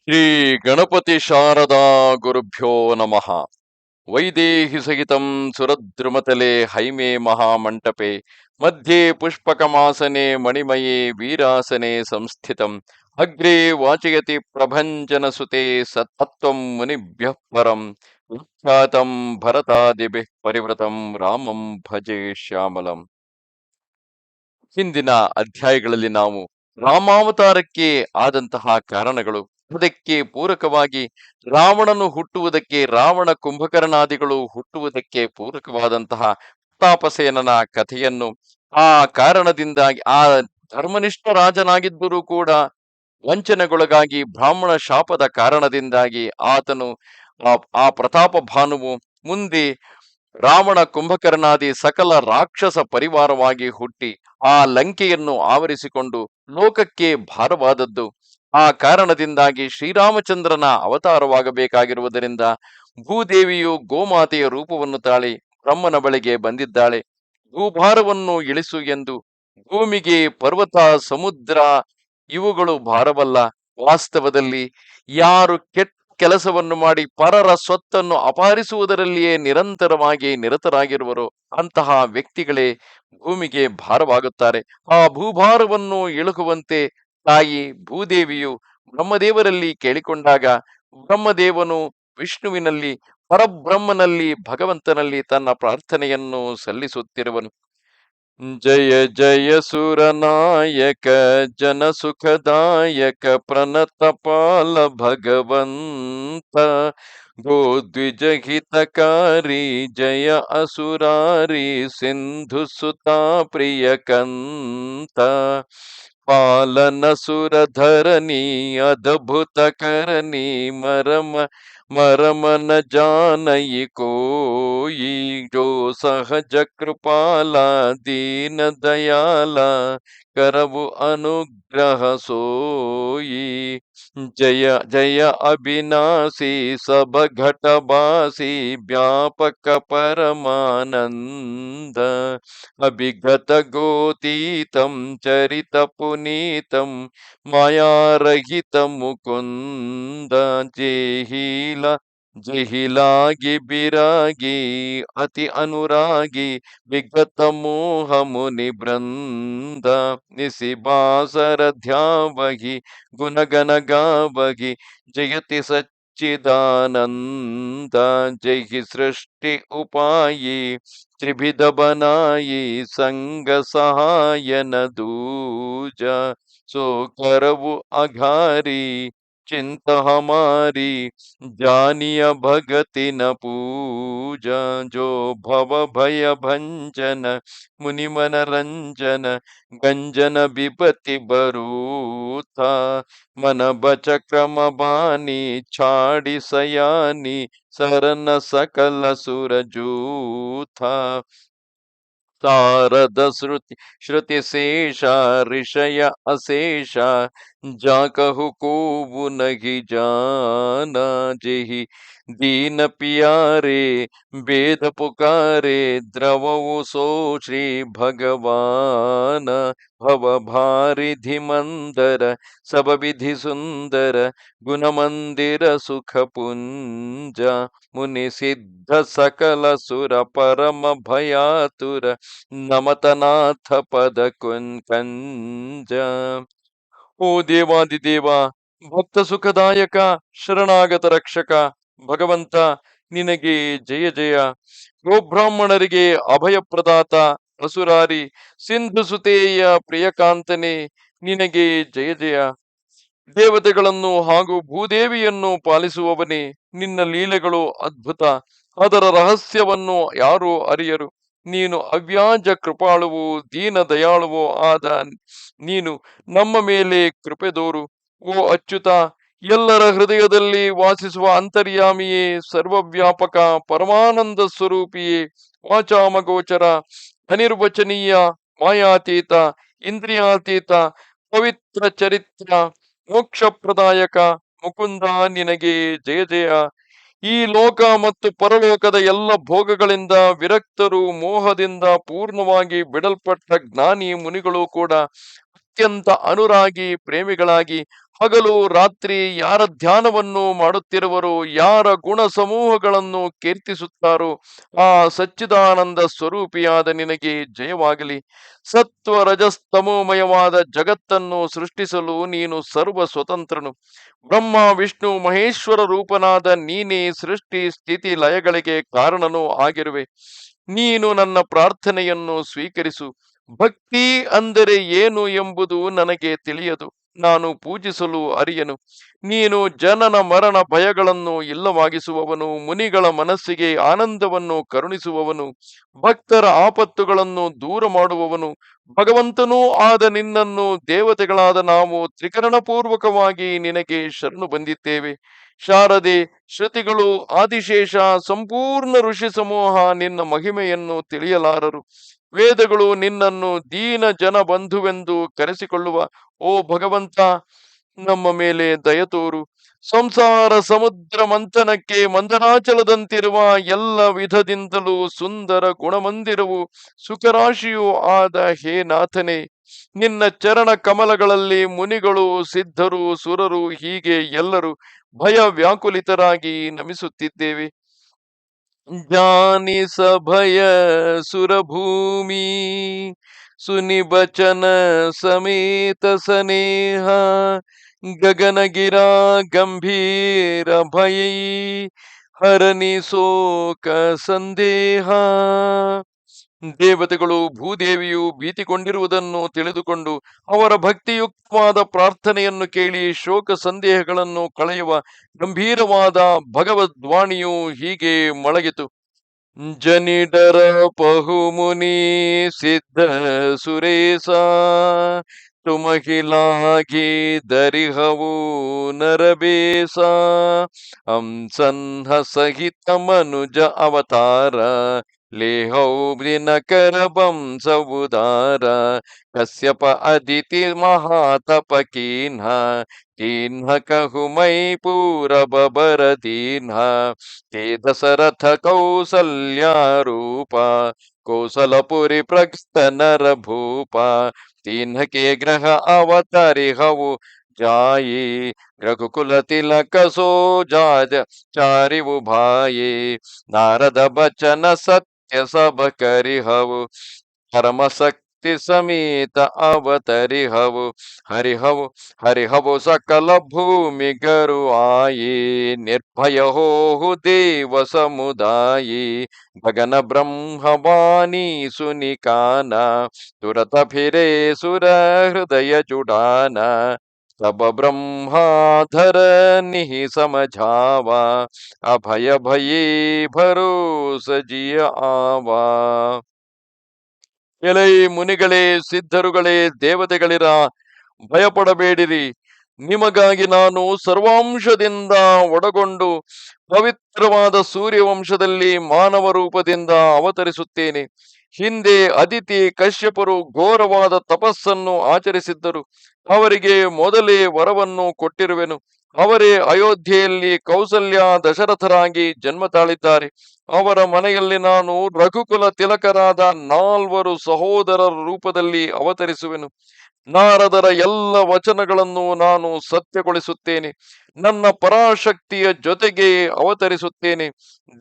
ಶ್ರೀ ಗಣಪತಿ ಶಾರದಾ ಗುರುಭ್ಯೋ ನಮಃ. ವೈದೇಹಿ ಸಹಿತಂ ಸುರದ್ರುಮತಲೆ ಹೈಮೆ ಮಹಾಮಂಟಪೆ ಮಧ್ಯೆ ಪುಷ್ಪಕಮಾಸನೆ ಮಣಿಮಯೇ ವೀರಾಸನೆ ಸಂಸ್ಥಿತಂ ಅಗ್ರೇ ವಾಚಯತಿ ಪ್ರಭಂಜನ ಸುತೆ ಸತ್ತತ್ವಂ ಮುನಿಭ್ಯಃ ಪರಂ ವಿಖ್ಯಾತಂ ಭರತಾದಿಭಿಃ ಪರಿವೃತಂ ರಾಮಂ ಭಜೆ ಶ್ಯಾಮಲಂ. ಹಿಂದಿನ ಅಧ್ಯಾಯಗಳಲ್ಲಿ ನಾವು ರಾಮಾವತಾರಕ್ಕೆ ಆದಂತಹ ಕಾರಣಗಳು, ಅದಕ್ಕೆ ಪೂರಕವಾಗಿ ರಾವಣನು ಹುಟ್ಟುವುದಕ್ಕೆ, ರಾವಣ ಕುಂಭಕರ್ಣಾದಿಗಳು ಹುಟ್ಟುವುದಕ್ಕೆ ಪೂರಕವಾದಂತಹ ಪ್ರತಾಪಸೇನನ ಕಥೆಯನ್ನು, ಆ ಕಾರಣದಿಂದಾಗಿ ಆ ಧರ್ಮನಿಷ್ಠ ರಾಜನಾಗಿದ್ದರೂ ಕೂಡ ವಂಚನೆಗೊಳಗಾಗಿ ಬ್ರಾಹ್ಮಣ ಶಾಪದ ಕಾರಣದಿಂದಾಗಿ ಆತನು ಆ ಪ್ರತಾಪ ಭಾನುವು ಮುಂದೆ ರಾವಣ ಕುಂಭಕರ್ಣಾದಿ ಸಕಲ ರಾಕ್ಷಸ ಪರಿವಾರವಾಗಿ ಹುಟ್ಟಿ ಆ ಲಂಕೆಯನ್ನು ಆವರಿಸಿಕೊಂಡು ಲೋಕಕ್ಕೆ ಭಾರವಾದದ್ದು. ಆ ಕಾರಣದಿಂದಾಗಿ ಶ್ರೀರಾಮಚಂದ್ರನ ಅವತಾರವಾಗಬೇಕಾಗಿರುವುದರಿಂದ ಭೂದೇವಿಯು ಗೋಮಾತೆಯ ರೂಪವನ್ನು ತಾಳಿ ಬ್ರಹ್ಮನ ಬಳಿಗೆ ಬಂದಿದ್ದಾಳೆ. ಭೂಭಾರವನ್ನು ಇಳಿಸು ಎಂದು. ಭೂಮಿಗೆ ಪರ್ವತ, ಸಮುದ್ರ ಇವುಗಳು ಭಾರವಲ್ಲ. ವಾಸ್ತವದಲ್ಲಿ ಯಾರು ಕೆಟ್ಟ ಕೆಲಸವನ್ನು ಮಾಡಿ ಪರರ ಸ್ವತ್ತನ್ನು ಅಪಹರಿಸುವುದರಲ್ಲಿಯೇ ನಿರಂತರವಾಗಿ ನಿರತರಾಗಿರುವರು, ಅಂತಹ ವ್ಯಕ್ತಿಗಳೇ ಭೂಮಿಗೆ ಭಾರವಾಗುತ್ತಾರೆ. ಆ ಭೂಭಾರವನ್ನು ಇಳುಕುವಂತೆ ತಾಯಿ ಭೂದೇವಿಯು ಬ್ರಹ್ಮದೇವರಲ್ಲಿ ಕೇಳಿಕೊಂಡಾಗ ಬ್ರಹ್ಮದೇವನು ವಿಷ್ಣುವಿನಲ್ಲಿ, ಪರಬ್ರಹ್ಮನಲ್ಲಿ, ಭಗವಂತನಲ್ಲಿ ತನ್ನ ಪ್ರಾರ್ಥನೆಯನ್ನು ಸಲ್ಲಿಸುತ್ತಿರುವನು. ಜಯ ಜಯ ಸುರನಾಯಕ ಜನ ಸುಖದಾಯಕ ಪ್ರಣತಪಾಲ ಭಗವಂತ ಗೋದ್ವಿಜಹಿತಕಾರಿ ಜಯ ಅಸುರಾರಿ ಸಿಂಧು ಸುತಾ ಪ್ರಿಯಕಂತ ಪಾಲನ ಸುರಧರಣಿ ಅದ್ಭುತ ಕರಣಿ ಮರಮನ ಜಾನಯಿ ಕೋಯಿ ಜೋ ಸಹಜ ಕೃಪಾಲ ದೀನ ದಯಾಲ ಕರವು ಅನುಗ್ರಹ ಸೋಯಿ ಜಯ ಜಯ ಅವಿನಾಶಿ ಸಭ ಘಟಭಾಸಿ ವ್ಯಾಪಕ ಪರಮಾನಂದ ಅಭಿಗತ ಗೋತೀತಂ ಚರಿತ ಪುನೀತಂ ಮಾಯಾರಹಿತ ಮುಕುಂದ ಜೇಹೀಲ ಜಿಹಿಲಾಗಿ ಬಿರಾಗಿ ಅತಿ ಅನುರಾಗಿ ವಿಗತ ಮೋಹ ಮುನಿ ಬೃಂದ ನಿಸಿಬಾಸರ ಧ್ಯಾವಹಿ ಗುಣಗನ ಗಾವಹಿ ಜಯತಿ ಸಚ್ಚಿದಾನಂದ ಜೈ ಸೃಷ್ಟಿ ಉಪಾಯಿ ತ್ರಿವಿಧ ಬನಾಯಿ ಸಂಗ ಸಹಾಯನ ದೂಜ ಸೋ ಕರವು ಅಘಾರಿ ಚಿಂತ ಹಮಾರಿ ಜಾನಿಯ ಭಗತಿ ನ ಪೂಜಾ ಜೋ ಭವ ಭಯ ಭಂಜನ ಮುನಿ ಮನರಂಜನ ಗಂಜನ ವಿಪತಿ ಬರೂಥ ಮನ ಬಚ ಕ್ರಮ ಬಾನಿ ಛಾಡಿ ಸಯಾನಿ ಸರನ ಸಕಲ ಸುರಜೂಥ ಸಾರದ ಶ್ರುತಿ ಶೇಷ ಋಷಯ ಅಶೇಷ ಜಾಕಹು ಕೂವು ನಹಿ ಜಾನ ಜೆಹಿ ದೀನ ಪಿಯಾರೆ ಬೇದ ಪುಕಾರೆ ದ್ರವವು ಸೋ ಶ್ರೀ ಭಗವಾನ ಭವ ಭಾರಿಧಿ ಮಂದರ ಸಬ ವಿಧಿ ಸುಂದರ ಗುಣಮಂದಿರ ಸುಖ ಪುಂಜ ಮುನಿ ಸಿದ್ಧ ಸಕಲ ಸುರ ಪರಮ ಭಯಾತುರ ನಮತನಾಥ ಪದ ಕಂಜ. ಓ ದೇವಾದಿದೇವ, ಭಕ್ತ ಸುಖದಾಯಕ, ಶರಣಾಗತ ರಕ್ಷಕ ಭಗವಂತ, ನಿನಗೆ ಜಯ ಜಯ. ಗೋಬ್ರಾಹ್ಮಣರಿಗೆ ಅಭಯ ಪ್ರದಾತ, ಅಸುರಾರಿ ಸಿಂಧು ಸುತೆಯ ಪ್ರಿಯಕಾಂತನೇ, ನಿನಗೆ ಜಯ ಜಯ. ದೇವತೆಗಳನ್ನು ಹಾಗೂ ಭೂದೇವಿಯನ್ನು ಪಾಲಿಸುವವನೇ, ನಿನ್ನ ಲೀಲೆಗಳು ಅದ್ಭುತ. ಅದರ ರಹಸ್ಯವನ್ನು ಯಾರೂ ಅರಿಯರು. ನೀನು ಅವ್ಯಾಜ ಕೃಪಾಳುವು, ದೀನ ದಯಾಳುವು ಆದ ನೀನು ನಮ್ಮ ಮೇಲೆ ಕೃಪೆ ತೋರು. ಓ ಅಚ್ಯುತ, ಎಲ್ಲರ ಹೃದಯದಲ್ಲಿ ವಾಸಿಸುವ ಅಂತರ್ಯಾಮಿಯೇ, ಸರ್ವವ್ಯಾಪಕ ಪರಮಾನಂದ ಸ್ವರೂಪಿಯೇ, ವಾಚಾಮಗೋಚರ, ಅನಿರ್ವಚನೀಯ, ಮಾಯಾತೀತ, ಇಂದ್ರಿಯಾತೀತ, ಪವಿತ್ರ ಚರಿತ್ರ, ಮೋಕ್ಷಪ್ರದಾಯಕ ಮುಕುಂದ, ನಿನಗೆ ಜಯ ಜಯ. ಈ ಲೋಕ ಮತ್ತು ಪರಲೋಕದ ಎಲ್ಲ ಭೋಗಗಳಿಂದ ವಿರಕ್ತರು, ಮೋಹದಿಂದ ಪೂರ್ಣವಾಗಿ ಬಿಡಲ್ಪಟ್ಟ ಜ್ಞಾನಿ ಮುನಿಗಳು ಕೂಡ ಅತ್ಯಂತ ಅನುರಾಗಿ ಪ್ರೇಮಿಗಳಾಗಿ ಹಗಲು ರಾತ್ರಿ ಯಾರ ಧ್ಯಾನವನ್ನು ಮಾಡುತ್ತಿರುವರೋ, ಯಾರ ಗುಣ ಸಮೂಹಗಳನ್ನು ಕೀರ್ತಿಸುತ್ತಾರೋ, ಆ ಸಚ್ಚಿದಾನಂದ ಸ್ವರೂಪಿಯಾದ ನಿನಗೆ ಜಯವಾಗಲಿ. ಸತ್ವ ರಜಸ್ತಮೋಮಯವಾದ ಜಗತ್ತನ್ನು ಸೃಷ್ಟಿಸಲು ನೀನು ಸರ್ವ ಸ್ವತಂತ್ರನು. ಬ್ರಹ್ಮ ವಿಷ್ಣು ಮಹೇಶ್ವರ ರೂಪನಾದ ನೀನೇ ಸೃಷ್ಟಿ ಸ್ಥಿತಿ ಲಯಗಳಿಗೆ ಕಾರಣನೂ ಆಗಿರುವೆ. ನೀನು ನನ್ನ ಪ್ರಾರ್ಥನೆಯನ್ನು ಸ್ವೀಕರಿಸು. ಭಕ್ತಿ ಅಂದರೆ ಏನು ಎಂಬುದು ನನಗೆ ತಿಳಿಯದು, ನಾನು ಪೂಜಿಸಲು ಅರಿಯನು. ನೀನು ಜನನ ಮರಣ ಭಯಗಳನ್ನು ಇಲ್ಲವಾಗಿಸುವವನು, ಮುನಿಗಳ ಮನಸ್ಸಿಗೆ ಆನಂದವನ್ನು ಕರುಣಿಸುವವನು, ಭಕ್ತರ ಆಪತ್ತುಗಳನ್ನು ದೂರ ಮಾಡುವವನು. ಭಗವಂತನೂ ಆದ ನಿನ್ನನ್ನು ದೇವತೆಗಳಾದ ನಾವು ತ್ರಿಕರಣಪೂರ್ವಕವಾಗಿ ನಿನಗೆ ಶರಣು ಬಂದಿದ್ದೇವೆ. ಶಾರದೆ, ಶ್ರುತಿಗಳು, ಆದಿಶೇಷ, ಸಂಪೂರ್ಣ ಋಷಿ ಸಮೂಹ ನಿನ್ನ ಮಹಿಮೆಯನ್ನು ತಿಳಿಯಲಾರರು. ವೇದಗಳು ನಿನ್ನನ್ನು ದೀನ ಜನ ಬಂಧುವೆಂದು ಕರೆಸಿಕೊಳ್ಳುವ. ಓ ಭಗವಂತ, ನಮ್ಮ ಮೇಲೆ ದಯ ತೋರು. ಸಂಸಾರ ಸಮುದ್ರ ಮಂಥನಕ್ಕೆ ಮಂದನಾಚಲದಂತಿರುವ ಎಲ್ಲ ವಿಧದಿಂದಲೂ ಸುಂದರ ಗುಣಮಂದಿರವು ಸುಖರಾಶಿಯೂ ಆದ ಹೇ ನಾಥನೇ, ನಿನ್ನ ಚರಣ ಕಮಲಗಳಲ್ಲಿ ಮುನಿಗಳು, ಸಿದ್ಧರು, ಸುರರು ಹೀಗೆ ಎಲ್ಲರೂ ಭಯ ವ್ಯಾಕುಲಿತರಾಗಿ ನಮಿಸುತ್ತಿದ್ದೇವೆ. ಜಾನಿ ಸಭಯ ಸುರಭೂಮಿ ಸುನಿಬಚನ ಸಮೇತ ಸನೇಹ ಗಗನಗಿರಾ ಗಂಭೀರ ಭಯೈ ಹರನಿ ಶೋಕ ಸಂದೇಹ. ದೇವತೆಗಳು ಭೂದೇವಿಯು ಭೀತಿಗೊಂಡಿರುವುದನ್ನು ತಿಳಿದುಕೊಂಡು ಅವರ ಭಕ್ತಿಯುಕ್ತವಾದ ಪ್ರಾರ್ಥನೆಯನ್ನು ಕೇಳಿ ಶೋಕ ಸಂದೇಹಗಳನ್ನು ಕಳೆಯುವ ಗಂಭೀರವಾದ ಭಗವದ್ವಾಣಿಯು ಹೀಗೆ ಮೊಳಗಿತು. ಜನಿಡರ ಪಹುಮುನಿ ಸಿದ್ಧ ಸುರೇಶ ತುಮಹಿಲಾಗಿ ದರಿಹವು ನರಬೇಸ ಹಂಸನ್ಹ ಸಹಿತ ಮನುಜ ಅವತಾರ ಲೇಹೌ ದಿನಕರ ಬಂಸವುದಾರ ಕಶ್ಯಪ ಅದಿತಿ ಮಹಾತಪ ಕೀನ್ಹ ಕೀನ್ಹ ಕಹು ಮೈ ಪೂರಬ ಬರ ದೀನ್ಹ ते दशरथ कौसल्या रूप कौशलपुरी प्रगत नर भूप तीन्ह के ग्रह अवतारि हवु जाये रघुकुल तिलक सो जाज चारिवु भाये नारद बचन सत्य सब करि हवु परम शक्ति समेत अवतरि हवु हरि हवु सकल भूमि गरु आये निर्भय हो देव समुदाये गगन ब्रह्मवाणी सुनिकाना तुरत फिरे सुर हृदय जुड़ाना सब ब्रह्माधर निहि समझावा अभय भये भरोस जिय आवा. ಎಲೈ ಮುನಿಗಳೇ, ಸಿದ್ಧರುಗಳೇ, ದೇವತೆಗಳಿರ, ಭಯಪಡಬೇಡಿರಿ. ನಿಮಗಾಗಿ ನಾನು ಸರ್ವಾಂಶದಿಂದ ಒಡಗೊಂಡು ಪವಿತ್ರವಾದ ಸೂರ್ಯವಂಶದಲ್ಲಿ ಮಾನವ ರೂಪದಿಂದ ಅವತರಿಸುತ್ತೇನೆ. ಹಿಂದೆ ಅದಿತಿ ಕಶ್ಯಪರು ಘೋರವಾದ ತಪಸ್ಸನ್ನು ಆಚರಿಸಿದ್ದರು. ಅವರಿಗೆ ಮೊದಲೇ ವರವನ್ನು ಕೊಟ್ಟಿರುವೆನು. ಅವರೇ ಅಯೋಧ್ಯೆಯಲ್ಲಿ ಕೌಸಲ್ಯ ದಶರಥರಾಗಿ ಜನ್ಮ ತಾಳಿದ್ದಾರೆ. ಅವರ ಮನೆಯಲ್ಲಿ ನಾನು ರಘುಕುಲ ತಿಲಕರಾದ 4 ಸಹೋದರರ ರೂಪದಲ್ಲಿ ಅವತರಿಸುವೆನು. ನಾರದರ ಎಲ್ಲ ವಚನಗಳನ್ನು ನಾನು ಸತ್ಯಗೊಳಿಸುತ್ತೇನೆ. ನನ್ನ ಪರಾಶಕ್ತಿಯ ಜೊತೆಗೆ ಅವತರಿಸುತ್ತೇನೆ.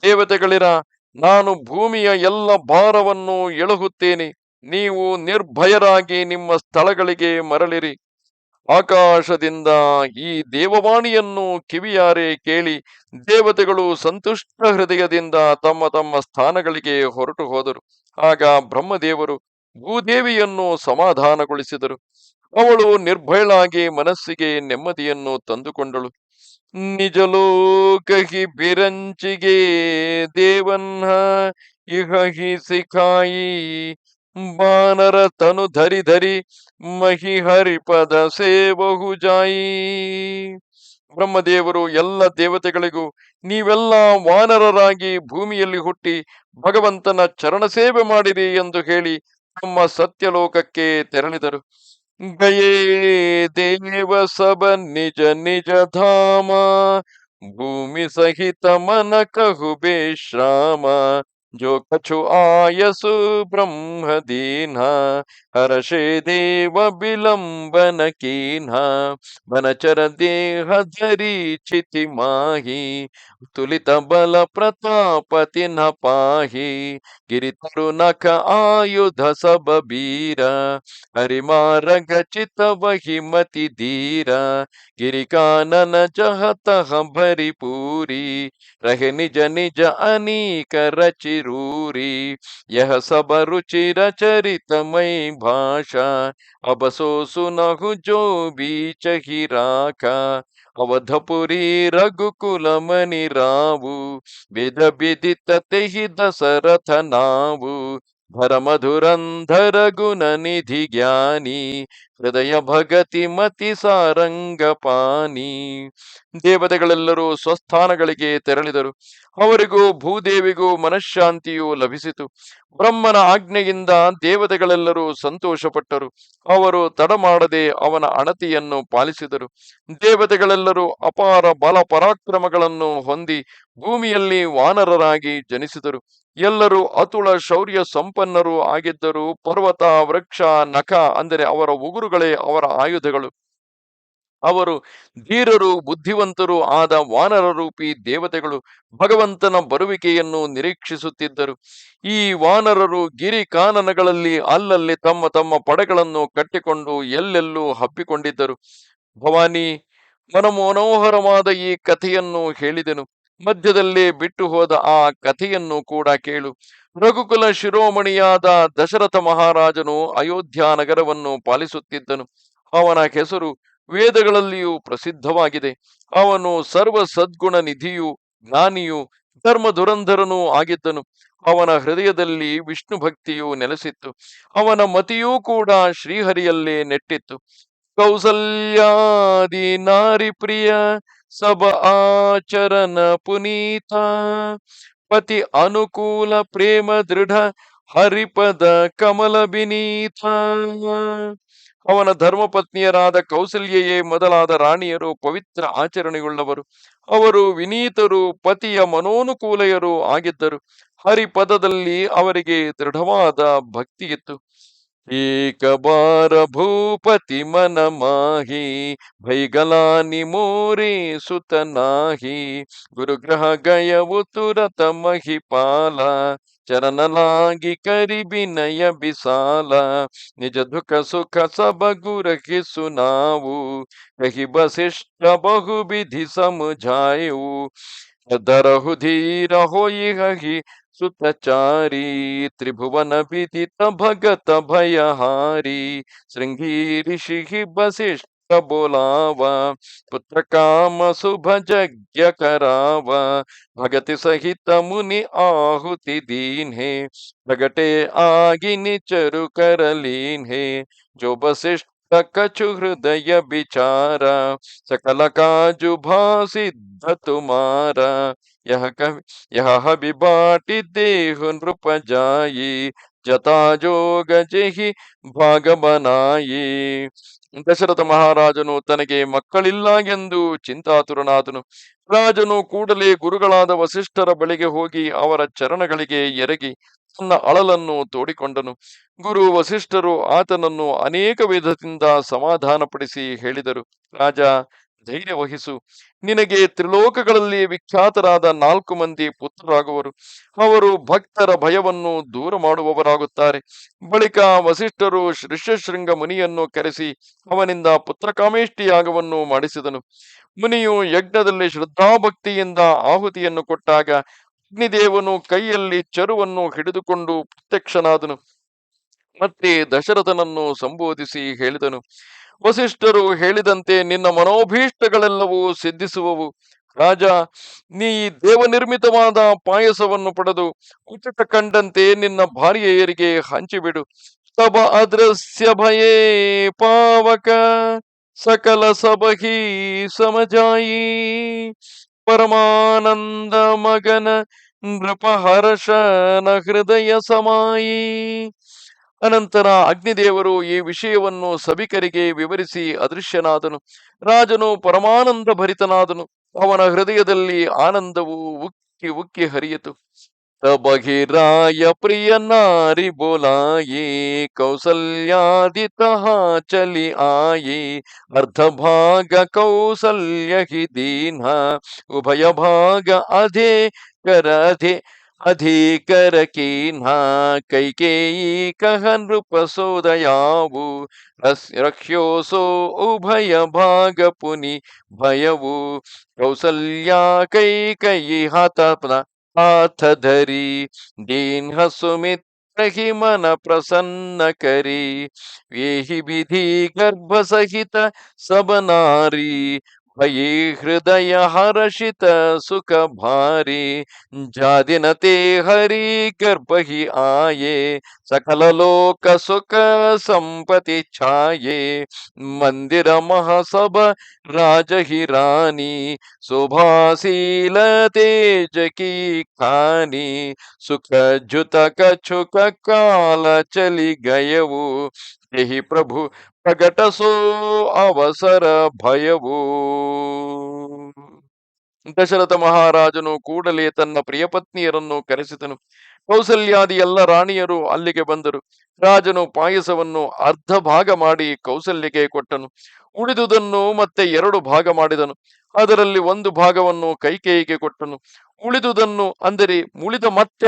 ದೇವತೆಗಳಿರ, ನಾನು ಭೂಮಿಯ ಎಲ್ಲ ಭಾರವನ್ನು ಎಳುಹುತ್ತೇನೆ. ನೀವು ನಿರ್ಭಯರಾಗಿ ನಿಮ್ಮ ಸ್ಥಳಗಳಿಗೆ ಮರಳಿರಿ. ಆಕಾಶದಿಂದ ಈ ದೇವವಾಣಿಯನ್ನು ಕಿವಿಯಾರೆ ಕೇಳಿ ದೇವತೆಗಳು ಸಂತುಷ್ಟ ಹೃದಯದಿಂದ ತಮ್ಮ ತಮ್ಮ ಸ್ಥಾನಗಳಿಗೆ ಹೊರಟು ಹೋದರು. ಆಗ ಬ್ರಹ್ಮದೇವರು ಭೂದೇವಿಯನ್ನು ಸಮಾಧಾನಗೊಳಿಸಿದರು. ಅವಳು ನಿರ್ಭಯಳಾಗಿ ಮನಸ್ಸಿಗೆ ನೆಮ್ಮದಿಯನ್ನು ತಂದುಕೊಂಡಳು. ನಿಜಲೋಕಹಿ ಬಿರಂಚಿಗೆ ದೇವನ್ನ ಇಹಿ ಸಿಖಾಯಿ ಬಾನರ ತನು ಧರಿ ಧರಿ ಮಹಿ ಹರಿಪದ ಸೇವಹು ಜಾಯಿ. ಬ್ರಹ್ಮದೇವರು ಎಲ್ಲ ದೇವತೆಗಳಿಗೂ, ನೀವೆಲ್ಲ ವಾನರರಾಗಿ ಭೂಮಿಯಲ್ಲಿ ಹುಟ್ಟಿ ಭಗವಂತನ ಚರಣ ಸೇವೆ ಮಾಡಿರಿ ಎಂದು ಹೇಳಿ ತಮ್ಮ ಸತ್ಯಲೋಕಕ್ಕೆ ತೆರಳಿದರು. ಗಯೇ ದೇವ ಸಬ ನಿಜ ನಿಜ ಧಾಮ ಭೂಮಿ ಸಹಿತ ಮನ ಕಹು ಬೇಶ್ರಾಮ जो कछु आयसु ब्रह्म दीन्हा हर्षे देव विलंबन कीन्हा बनचर देह धरी चिति माही तुलित बल प्रतापति न पाही गिरि तरु नख आयुध सब बीरा हरिमारग चित वही मति धीरा गिरि कानन जह तह भरी पूरी रहे निज निज अनीक रचिरूरी यह सब रुचिर चरितमय भाषा अब सो सुनहु जो बीच ही राखा अवधपुरी रघुकुल मणि रावु वेद विदित तेहि दशरथ नावु भर मधुरंधर गुण निधि ज्ञानी ಹೃದಯ ಭಗತಿ ಮತಿ ಸಾರಂಗ ಪಾನಿ. ದೇವತೆಗಳೆಲ್ಲರೂ ಸ್ವಸ್ಥಾನಗಳಿಗೆ ತೆರಳಿದರು. ಅವರಿಗೂ ಭೂದೇವಿಗೂ ಮನಃಶಾಂತಿಯು ಲಭಿಸಿತು. ಬ್ರಹ್ಮನ ಆಜ್ಞೆಯಿಂದ ದೇವತೆಗಳೆಲ್ಲರೂ ಸಂತೋಷಪಟ್ಟರು. ಅವರು ತಡ ಮಾಡದೆ ಅವನ ಅಣತಿಯನ್ನು ಪಾಲಿಸಿದರು. ದೇವತೆಗಳೆಲ್ಲರೂ ಅಪಾರ ಬಲ ಪರಾಕ್ರಮಗಳನ್ನು ಹೊಂದಿ ಭೂಮಿಯಲ್ಲಿ ವಾನರರಾಗಿ ಜನಿಸಿದರು. ಎಲ್ಲರೂ ಅತುಳ ಶೌರ್ಯ ಸಂಪನ್ನರು ಆಗಿದ್ದರು. ಪರ್ವತ, ವೃಕ್ಷ, ನಖ ಅಂದರೆ ಅವರ ಉಗುರುಗಳೇ ಅವರ ಆಯುಧಗಳು. ಅವರು ಧೀರರು, ಬುದ್ಧಿವಂತರು ಆದ ವಾನರ ರೂಪಿ ದೇವತೆಗಳು ಭಗವಂತನ ಬರುವಿಕೆಯನ್ನು ನಿರೀಕ್ಷಿಸುತ್ತಿದ್ದರು. ಈ ವಾನರರು ಗಿರಿ ಕಾನನಗಳಲ್ಲಿ ಅಲ್ಲಲ್ಲಿ ತಮ್ಮ ತಮ್ಮ ಪಡೆಗಳನ್ನು ಕಟ್ಟಿಕೊಂಡು ಎಲ್ಲೆಲ್ಲೂ ಹಬ್ಬಿಕೊಂಡಿದ್ದರು. ಭವಾನಿ, ಮನಮನೋಹರವಾದ ಈ ಕಥೆಯನ್ನು ಹೇಳಿದೆನು. ಮಧ್ಯದಲ್ಲೇ ಬಿಟ್ಟು ಹೋದ ಆ ಕಥೆಯನ್ನು ಕೂಡ ಕೇಳು. ರಘುಕುಲ ಶಿರೋಮಣಿಯಾದ ದಶರಥ ಮಹಾರಾಜನು ಅಯೋಧ್ಯ ನಗರವನ್ನು ಪಾಲಿಸುತ್ತಿದ್ದನು. ಅವನ ಹೆಸರು ವೇದಗಳಲ್ಲಿಯೂ ಪ್ರಸಿದ್ಧವಾಗಿದೆ. ಅವನು ಸರ್ವ ಸದ್ಗುಣ ನಿಧಿಯೂ ಜ್ಞಾನಿಯೂ ಧರ್ಮ ಧುರಂಧರನೂ ಆಗಿದ್ದನು. ಅವನ ಹೃದಯದಲ್ಲಿ ವಿಷ್ಣು ಭಕ್ತಿಯು ನೆಲೆಸಿತ್ತು. ಅವನ ಮತಿಯೂ ಕೂಡ ಶ್ರೀಹರಿಯಲ್ಲೇ ನೆಟ್ಟಿತ್ತು. ಕೌಸಲ್ಯಾದಿ ನಾರಿ ಪ್ರಿಯ ಸಬ ಆಚರಣ ಪುನೀತ ಪತಿ ಅನುಕೂಲ ಪ್ರೇಮ ದೃಢ ಹರಿಪದ ಕಮಲ ಬಿನೀತ. ಅವನ ಧರ್ಮಪತ್ನಿಯರಾದ ಕೌಸಲ್ಯೆಯೇ ಮೊದಲಾದ ರಾಣಿಯರು ಪವಿತ್ರ ಆಚರಣೆಯುಳ್ಳವರು. ಅವರು ವಿನೀತರು, ಪತಿಯ ಮನೋನುಕೂಲೆಯರು ಆಗಿದ್ದರು. ಹರಿಪದದಲ್ಲಿ ಅವರಿಗೆ ದೃಢವಾದ ಭಕ್ತಿಯಿತ್ತು. ಏಕ ಬಾರ ಭೂಪತಿ ಮನ ಮಾಹಿ ಭೈಗಲಾನಿ ಮೋರೆ ಸುತನಾಹಿ ಗುರುಗ್ರಹ ಗಯವು ತುರತ ಮಹಿಪಾಲ ಚರಣಲಾಗಿ ಕರಿ ಬಿನಯ ಬಿಸಾಲ ನಿಜ ದುಃಖ ಸುಖ ಸಬ ಗುರಹಿಸು ನಾವು ಕಹಿ ಬಸಿಷ್ಠ ಬಹು ವಿಧಿ ಸಮುझायु ದರಹು ಧೀರ ಹೋಯಿ ಹಹಿ ಸುತಚಾರಿ ತ್ರಿಭುವನ ವಿದಿತ ಭಗತ ಭಯಹಾರಿ ಶೃಂಗಿ ಋಷಿ ಬಸಿಷ್ಠ ಬೋಲಾವ ಪುತ್ರ ಕಾಮ ಶುಭ ಯಜ್ಞ कराव भगति सहित मुनि आहुति दीन है प्रगटे आगि निचरु कर लीन है जो वशिष्ठ कछु हृदय विचारा सकल काजु भासिद्ध तुम्हारा यह बिबाटी देहु नृप जाई जता जोग जेहि ಭಾಗ ಬನಾಯಿ. ದಶರಥ ಮಹಾರಾಜನು ತನಗೆ ಮಕ್ಕಳಿಲ್ಲ ಎಂದು ಚಿಂತಾತುರನಾದನು. ರಾಜನು ಕೂಡಲೇ ಗುರುಗಳಾದ ವಸಿಷ್ಠರ ಬಳಿಗೆ ಹೋಗಿ ಅವರ ಚರಣಗಳಿಗೆ ಎರಗಿ ತನ್ನ ಅಳಲನ್ನು ತೋಡಿಕೊಂಡನು. ಗುರು ವಸಿಷ್ಠರು ಆತನನ್ನು ಅನೇಕ ವಿಧದಿಂದ ಸಮಾಧಾನಪಡಿಸಿ ಹೇಳಿದರು. ರಾಜ, ಧೈರ್ಯ ವಹಿಸು. ನಿನಗೆ ತ್ರಿಲೋಕಗಳಲ್ಲಿ ವಿಖ್ಯಾತರಾದ 4 ಮಂದಿ ಪುತ್ರರಾಗುವರು. ಅವರು ಭಕ್ತರ ಭಯವನ್ನು ದೂರ ಮಾಡುವವರಾಗುತ್ತಾರೆ. ಬಳಿಕ ವಸಿಷ್ಠರು ಋಷ್ಯಶೃಂಗ ಮುನಿಯನ್ನು ಕರೆಸಿ ಅವನಿಂದ ಪುತ್ರಕಾಮೇಷ್ಟಿಯಾಗವನ್ನು ಮಾಡಿಸಿದನು. ಮುನಿಯು ಯಜ್ಞದಲ್ಲಿ ಶ್ರದ್ಧಾಭಕ್ತಿಯಿಂದ ಆಹುತಿಯನ್ನು ಕೊಟ್ಟಾಗ ಅಗ್ನಿದೇವನು ಕೈಯಲ್ಲಿ ಚರುವನ್ನು ಹಿಡಿದುಕೊಂಡು ಪ್ರತ್ಯಕ್ಷನಾದನು. ಮತ್ತೆ ದಶರಥನನ್ನು ಸಂಬೋಧಿಸಿ ಹೇಳಿದನು. ವಸಿಷ್ಠರು ಹೇಳಿದಂತೆ ನಿನ್ನ ಮನೋಭೀಷ್ಟಗಳೆಲ್ಲವೂ ಸಿದ್ಧಿಸುವವು. ರಾಜ, ನೀ ದೇವನಿರ್ಮಿತವಾದ ಪಾಯಸವನ್ನು ಪಡೆದು ಕುಚಟ ಕಂಡಂತೆ ನಿನ್ನ ಭಾರ್ಯೆಯರಿಗೆ ಹಂಚಿಬಿಡು. ತಬ ಅದೃಶ್ಯ ಭಯೇ ಪಾವಕ ಸಕಲ ಸಬಹಿ ಸಮಜಾಯಿ ಪರಮಾನಂದ ಮಗನ ನೃಪಹರ್ಷನ ಹೃದಯ ಸಮಾಯಿ. ಅನಂತರ ಅಗ್ನಿದೇವರು ಈ ವಿಷಯವನ್ನು ಸಭಿಕರಿಗೆ ವಿವರಿಸಿ ಅದೃಶ್ಯನಾದನು. ರಾಜನು ಪರಮಾನಂದ ಭರಿತನಾದನು. ಅವನ ಹೃದಯದಲ್ಲಿ ಆನಂದವು ಉಕ್ಕಿ ಉಕ್ಕಿ ಹರಿಯಿತು. तब ही राय प्रिय नारी बोलाये, कौसल्यादि तहाँ चली आये। अर्ध भाग कौसल्य ही दीन्हा, उभय भाग अधिकर कीन्हा। कैकेयी कह नृप सोदयाವು, रक्ष्योसो उभय भाग पुनि भयವು। कौसल्या कैकेयी हाथ धरी, दीन्ह सुमित्र ही मन प्रसन्न करी। येहि विधि गर्भ सहित सब नारी, भये हृदय हर्षित सुख भारी। जादिनते हरि गर्भ ही आये, सकल लोक सुख संपत्ति छाये। मंदिर महासभ राज ही रानी, शोभाशील तेज की खानी। सुख जुत कछुक काल चली गयವು, यही प्रभु प्रगट सो ಅವಸರ ಭಯವು. ದಶರಥ ಮಹಾರಾಜನು ಕೂಡಲೇ ತನ್ನ ಪ್ರಿಯಪತ್ನಿಯರನ್ನು ಕರೆಸಿದನು. ಕೌಸಲ್ಯಾದಿ ಎಲ್ಲ ರಾಣಿಯರು ಅಲ್ಲಿಗೆ ಬಂದರು. ರಾಜನು ಪಾಯಸವನ್ನು ಅರ್ಧ ಭಾಗ ಮಾಡಿ ಕೌಸಲ್ಯಗೆ ಕೊಟ್ಟನು. ಉಳಿದುದನ್ನು ಮತ್ತೆ 2 ಭಾಗ ಮಾಡಿದನು. ಅದರಲ್ಲಿ 1 ಭಾಗವನ್ನು ಕೈಕೇಯಿಗೆ ಕೊಟ್ಟನು. ಉಳಿದುದನ್ನು ಅಂದರೆ ಉಳಿದ ಮತ್ತೆ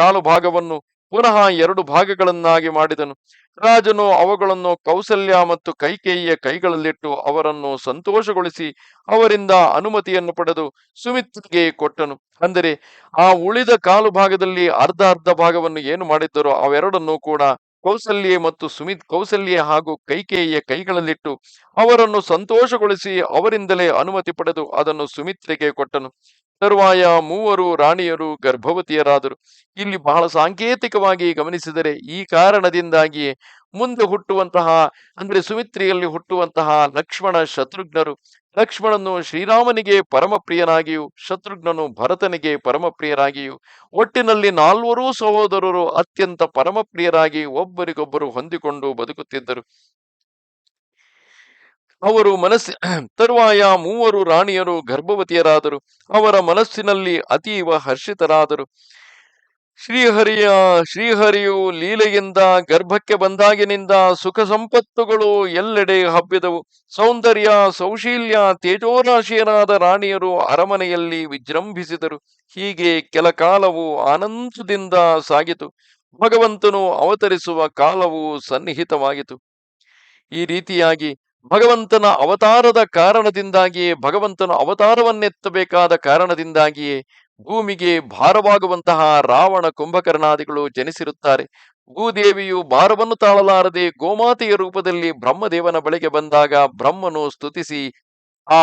ಕಾಲು ಭಾಗವನ್ನು ಪುನಃ 2 ಭಾಗಗಳನ್ನಾಗಿ ಮಾಡಿದನು. ರಾಜನು ಅವುಗಳನ್ನು ಕೌಸಲ್ಯ ಮತ್ತು ಕೈಕೇಯಿಯ ಕೈಗಳಲ್ಲಿಟ್ಟು ಅವರನ್ನು ಸಂತೋಷಗೊಳಿಸಿ ಅವರಿಂದ ಅನುಮತಿಯನ್ನು ಪಡೆದು ಸುಮಿತ್ರೆಗೆ ಕೊಟ್ಟನು. ಅಂದರೆ ಆ ಉಳಿದ ಕಾಲು ಭಾಗದಲ್ಲಿ ಅರ್ಧ ಭಾಗವನ್ನು ಏನು ಮಾಡಿದ್ದರೋ ಅವೆರಡನ್ನು ಕೂಡ ಕೌಸಲ್ಯ ಹಾಗೂ ಕೈಕೇಯಿಯ ಕೈಗಳಲ್ಲಿಟ್ಟು ಅವರನ್ನು ಸಂತೋಷಗೊಳಿಸಿ ಅವರಿಂದಲೇ ಅನುಮತಿ ಪಡೆದು ಅದನ್ನು ಸುಮಿತ್ರೆಗೆ ಕೊಟ್ಟನು. ತರುವಾಯ 3 ರಾಣಿಯರು ಗರ್ಭವತಿಯರಾದರು. ಇಲ್ಲಿ ಬಹಳ ಸಾಂಕೇತಿಕವಾಗಿ ಗಮನಿಸಿದರೆ ಈ ಕಾರಣದಿಂದಾಗಿಯೇ ಮುಂದೆ ಹುಟ್ಟುವಂತಹ ಅಂದ್ರೆ ಸುಮಿತ್ರೆಯಲ್ಲಿ ಹುಟ್ಟುವಂತಹ ಲಕ್ಷ್ಮಣ ಶತ್ರುಘ್ನರು, ಲಕ್ಷ್ಮಣನು ಶ್ರೀರಾಮನಿಗೆ ಪರಮ ಪ್ರಿಯನಾಗಿಯೂ ಶತ್ರುಘ್ನನು ಭರತನಿಗೆ ಪರಮ ಪ್ರಿಯರಾಗಿಯೂ ಒಟ್ಟಿನಲ್ಲಿ 4 ಸಹೋದರರು ಅತ್ಯಂತ ಪರಮ ಪ್ರಿಯರಾಗಿ ಒಬ್ಬರಿಗೊಬ್ಬರು ಹೊಂದಿಕೊಂಡು ಬದುಕುತ್ತಿದ್ದರು. ತರುವಾಯ 3 ರಾಣಿಯರು ಗರ್ಭವತಿಯರಾದರು. ಅವರ ಮನಸ್ಸಿನಲ್ಲಿ ಅತೀವ ಹರ್ಷಿತರಾದರು. ಶ್ರೀಹರಿಯು ಲೀಲೆಯಿಂದ ಗರ್ಭಕ್ಕೆ ಬಂದಾಗಿನಿಂದ ಸುಖ ಸಂಪತ್ತುಗಳು ಎಲ್ಲೆಡೆ ಹಬ್ಬಿದವು. ಸೌಂದರ್ಯ ಸೌಶೀಲ್ಯ ತೇಜೋರಾಶಿಯರಾದ ರಾಣಿಯರು ಅರಮನೆಯಲ್ಲಿ ವಿಜೃಂಭಿಸಿದರು. ಹೀಗೆ ಕೆಲ ಕಾಲವು ಆನಂದದಿಂದ ಸಾಗಿತು. ಭಗವಂತನು ಅವತರಿಸುವ ಕಾಲವು ಸನ್ನಿಹಿತವಾಗಿತು. ಈ ರೀತಿಯಾಗಿ ಭಗವಂತನ ಅವತಾರವನ್ನೆತ್ತಬೇಕಾದ ಕಾರಣದಿಂದಾಗಿಯೇ ಭೂಮಿಗೆ ಭಾರವಾಗುವಂತಹ ರಾವಣ ಕುಂಭಕರ್ಣಾದಿಗಳು ಜನಿಸಿರುತ್ತಾರೆ. ಭೂದೇವಿಯು ಭಾರವನ್ನು ತಾಳಲಾರದೆ ಗೋಮಾತೆಯ ರೂಪದಲ್ಲಿ ಬ್ರಹ್ಮದೇವನ ಬಳಿಗೆ ಬಂದಾಗ ಬ್ರಹ್ಮನು ಸ್ತುತಿಸಿ ಆ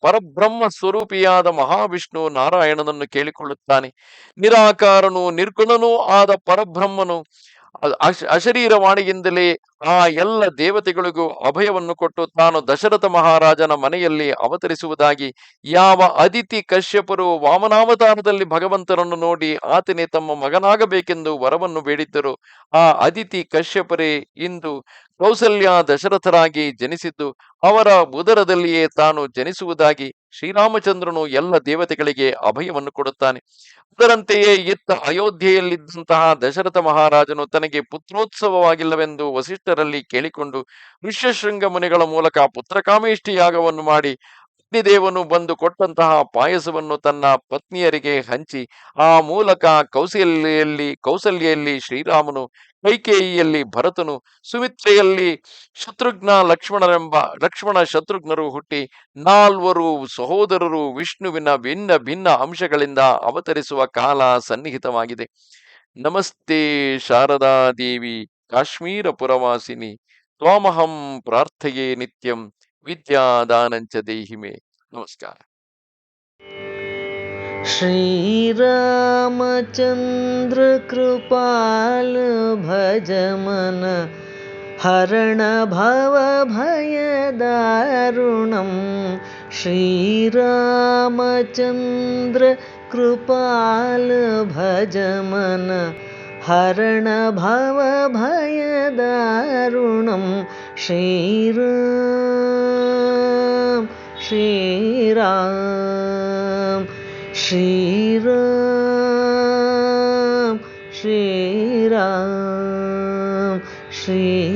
ಪರಬ್ರಹ್ಮ ಸ್ವರೂಪಿಯಾದ ಮಹಾವಿಷ್ಣು ನಾರಾಯಣನನ್ನು ಕೇಳಿಕೊಳ್ಳುತ್ತಾನೆ. ನಿರಾಕಾರನು ನಿರ್ಗುಣನೂ ಆದ ಪರಬ್ರಹ್ಮನು ಅಶರೀರವಾಣಿಯಿಂದಲೇ ಆ ಎಲ್ಲ ದೇವತೆಗಳಿಗೂ ಅಭಯವನ್ನು ಕೊಟ್ಟು ತಾನು ದಶರಥ ಮಹಾರಾಜನ ಮನೆಯಲ್ಲಿ ಅವತರಿಸುವುದಾಗಿ ಯಾವ ಅದಿತಿ ಕಶ್ಯಪರು ವಾಮನಾವತಾರದಲ್ಲಿ ಭಗವಂತನನ್ನು ನೋಡಿ ಆತನೇ ತಮ್ಮ ಮಗನಾಗಬೇಕೆಂದು ವರವನ್ನು ಬೇಡಿದ್ದರು. ಆ ಅದಿತಿ ಕಶ್ಯಪರೇ ಇಂದು ಕೌಸಲ್ಯ ದಶರಥರಾಗಿ ಜನಿಸಿದ್ದು ಅವರ ಉದರದಲ್ಲಿಯೇ ತಾನು ಜನಿಸುವುದಾಗಿ ಶ್ರೀರಾಮಚಂದ್ರನು ಎಲ್ಲ ದೇವತೆಗಳಿಗೆ ಅಭಯವನ್ನು ಕೊಡುತ್ತಾನೆ. ಅದರಂತೆಯೇ ಇತ್ತ ಅಯೋಧ್ಯೆಯಲ್ಲಿದ್ದಂತಹ ದಶರಥ ಮಹಾರಾಜನು ತನಗೆ ಪುತ್ರೋತ್ಸವವಾಗಿಲ್ಲವೆಂದು ವಸಿಷ್ಠರಲ್ಲಿ ಕೇಳಿಕೊಂಡು ಋಷ್ಯಶೃಂಗ ಮುನಿಗಳ ಮೂಲಕ ಪುತ್ರಕಾಮೇಷ್ಟಿ ಯಾಗವನ್ನು ಮಾಡಿ ಅಗ್ನಿದೇವನು ಬಂದು ಕೊಟ್ಟಂತಹ ಪಾಯಸವನ್ನು ತನ್ನ ಪತ್ನಿಯರಿಗೆ ಹಂಚಿ ಆ ಮೂಲಕ ಕೌಸಲ್ಯಲ್ಲಿ ಶ್ರೀರಾಮನು, ಕೈಕೇಯಿಯಲ್ಲಿ ಭರತನು, ಸುಮಿತ್ರೆಯಲ್ಲಿ ಲಕ್ಷ್ಮಣ ಶತ್ರುಘ್ನರು ಹುಟ್ಟಿ 4 ಸಹೋದರರು ವಿಷ್ಣುವಿನ ಭಿನ್ನ ಭಿನ್ನ ಅಂಶಗಳಿಂದ ಅವತರಿಸುವ ಕಾಲ ಸನ್ನಿಹಿತವಾಗಿದೆ. ನಮಸ್ತೆ ಶಾರದಾ ದೇವಿ ಕಾಶ್ಮೀರ ಪುರವಾಸಿನಿ, ತ್ವಾಮಹಂ ಪ್ರಾರ್ಥಯೇ ನಿತ್ಯಂ, ವಿದ್ಯಾದಾನಂಚ ದೇಹಿಮೆ. ನಮಸ್ಕಾರ. ಶ್ರೀರಾಮಚಂದ್ರ ಕೃಪಾಲ ಭಜ ಮನ ಹರಣ ಭವ ಭಯ ದಾರುಣಂ. ಶ್ರೀರಾಮಚಂದ್ರ ಕೃಪಾಲ ಭಜ ಮನ ಹರಣ ಭವ ಭಯ ದಾರುಣಂ. ಶ್ರೀರಾಮ್ ಶ್ರೀರಾಮ್ ಶ್ರೀರಾಮ್ श्रीराम श्रीराम